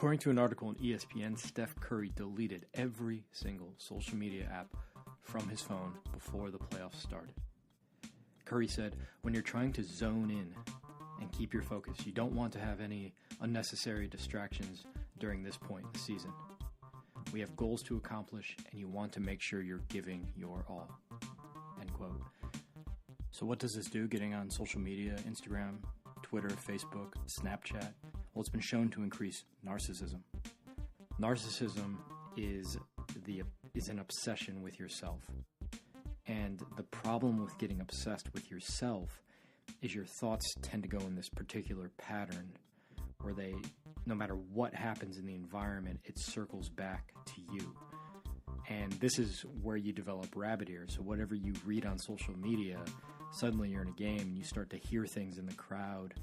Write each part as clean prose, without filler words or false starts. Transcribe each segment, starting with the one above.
According to an article on ESPN, Steph Curry deleted every single social media app from his phone before the playoffs started. Curry said, when you're trying to zone in and keep your focus, you don't want to have any unnecessary distractions during this point in the season. We have goals to accomplish, and you want to make sure you're giving your all. End quote. So what does this do, getting on social media, Instagram, Twitter, Facebook, Snapchat? Well, it's been shown to increase narcissism. Narcissism is an obsession with yourself. And the problem with getting obsessed with yourself is your thoughts tend to go in this particular pattern where no matter what happens in the environment, it circles back to you. And this is where you develop rabbit ears. So whatever you read on social media, suddenly you're in a game and you start to hear things in the crowd.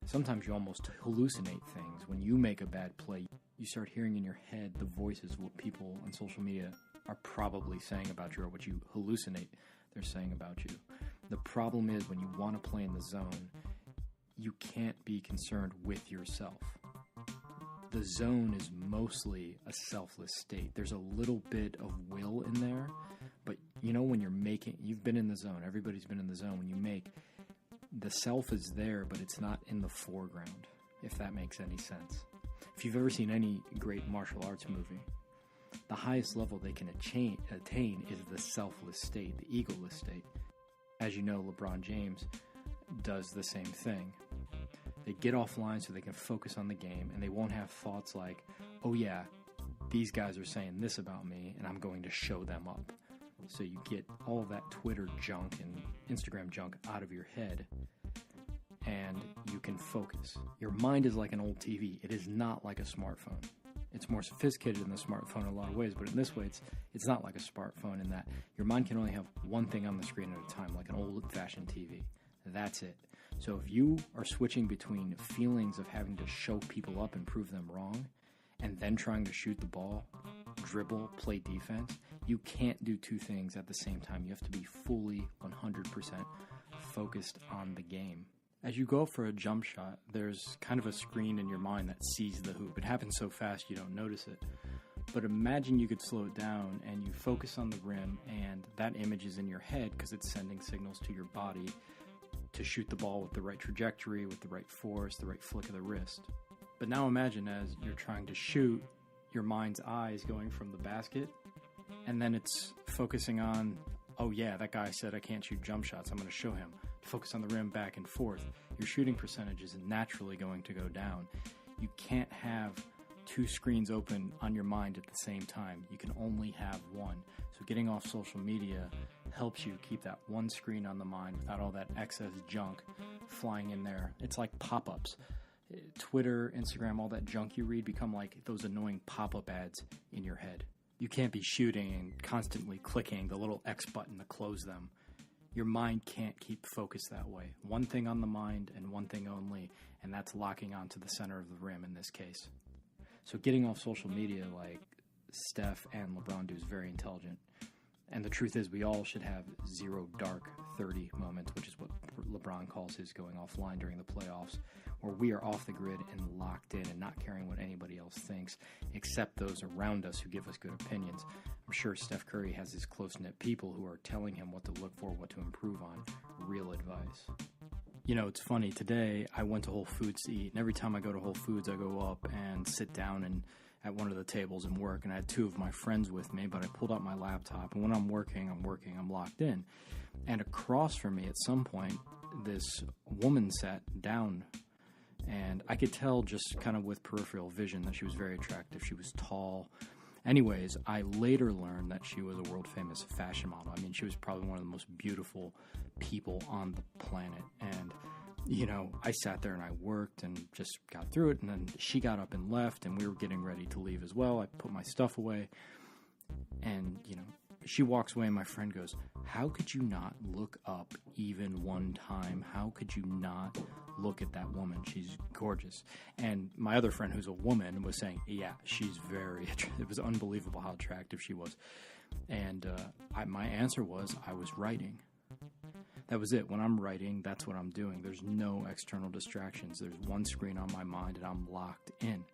Sometimes you almost hallucinate things. When you make a bad play, you start hearing in your head the voices of what people on social media are probably saying about you, or what you hallucinate they're saying about you. The problem is, when you want to play in the zone, you can't be concerned with yourself. The zone is mostly a selfless state. There's a little bit of will in there, but when you've been in the zone, everybody's been in the zone. When you make, the self is there, but it's not in the foreground, if that makes any sense. If you've ever seen any great martial arts movie, the highest level they can attain is the selfless state, the egoless state. As you know, Lebron James does the same thing. They get offline so they can focus on the game, and they won't have thoughts like, oh yeah, these guys are saying this about me, and I'm going to show them up. So you get all of that Twitter junk and Instagram junk out of your head, and you can focus. Your mind is like an old TV. It is not like a smartphone. It's more sophisticated than the smartphone in a lot of ways, but in this way, it's not like a smartphone in that your mind can only have one thing on the screen at a time, like an old-fashioned TV. That's it. So if you are switching between feelings of having to show people up and prove them wrong, and then trying to shoot the ball, dribble, play defense, you can't do two things at the same time. You have to be fully 100% focused on the game. As you go for a jump shot, there's kind of a screen in your mind that sees the hoop. It happens so fast you don't notice it. But imagine you could slow it down and you focus on the rim, and that image is in your head because it's sending signals to your body to shoot the ball with the right trajectory, with the right force, the right flick of the wrist. But now imagine, as you're trying to shoot, your mind's eye is going from the basket, and then it's focusing on, oh yeah, that guy said I can't shoot jump shots, I'm going to show him. Focus on the rim, back and forth. Your shooting percentage is naturally going to go down. You can't have two screens open on your mind at the same time. You can only have one. So getting off social media helps you keep that one screen on the mind without all that excess junk flying in there. It's like pop-ups. Twitter, Instagram, all that junk you read become like those annoying pop-up ads in your head. You can't be shooting and constantly clicking the little X button to close them. Your mind can't keep focused that way. One thing on the mind and one thing only, and that's locking onto the center of the rim in this case. So getting off social media like Steph and LeBron do is very intelligent. And the truth is, we all should have zero dark 30 moments, which is what LeBron calls his going offline during the playoffs, where we are off the grid and locked in and not caring what anybody else thinks, except those around us who give us good opinions. I'm sure Steph Curry has his close-knit people who are telling him what to look for, what to improve on, real advice. It's funny. Today, I went to Whole Foods to eat, and every time I go to Whole Foods, I go up and sit down and at one of the tables and work, and I had two of my friends with me, but I pulled out my laptop, and when I'm working, I'm locked in. And across from me, at some point, this woman sat down, and I could tell just kind of with peripheral vision that she was very attractive. She was tall. Anyways, I later learned that she was a world-famous fashion model. I mean, she was probably one of the most beautiful people on the planet, and I sat there and I worked and just got through it, and then she got up and left, and we were getting ready to leave as well. I put my stuff away, and, she walks away, and my friend goes, how could you not look up even one time? How could you not look at that woman? She's gorgeous. And my other friend, who's a woman, was saying, yeah, she's very attractive. It was unbelievable how attractive she was. And my answer was, I was writing. That was it. When I'm writing, that's what I'm doing. There's no external distractions. There's one screen on my mind, and I'm locked in.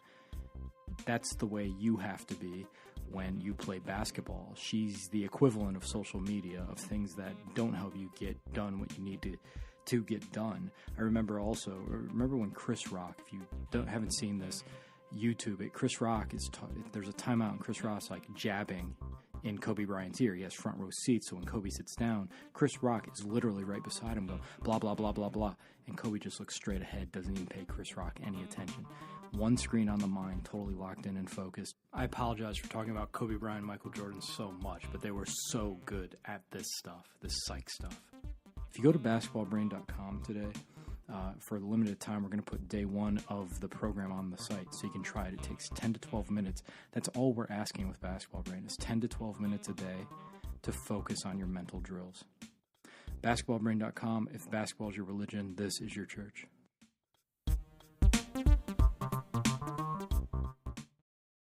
That's the way you have to be when you play basketball. She's the equivalent of social media, of things that don't help you get done what you need to get done. I remember when Chris Rock, if you haven't seen this, YouTube it, Chris Rock there's a timeout and Chris Rock's like jabbing in Kobe Bryant's ear. He has front row seats, so when Kobe sits down, Chris Rock is literally right beside him going, blah, blah, blah, blah, blah. And Kobe just looks straight ahead, doesn't even pay Chris Rock any attention. One screen on the mind, totally locked in and focused. I apologize for talking about Kobe Bryant and Michael Jordan so much, but they were so good at this stuff, this psych stuff. If you go to basketballbrain.com today, for a limited time, we're going to put day one of the program on the site so you can try it. It takes 10 to 12 minutes. That's all we're asking with Basketball Brain is 10 to 12 minutes a day to focus on your mental drills. Basketballbrain.com. If basketball is your religion, this is your church.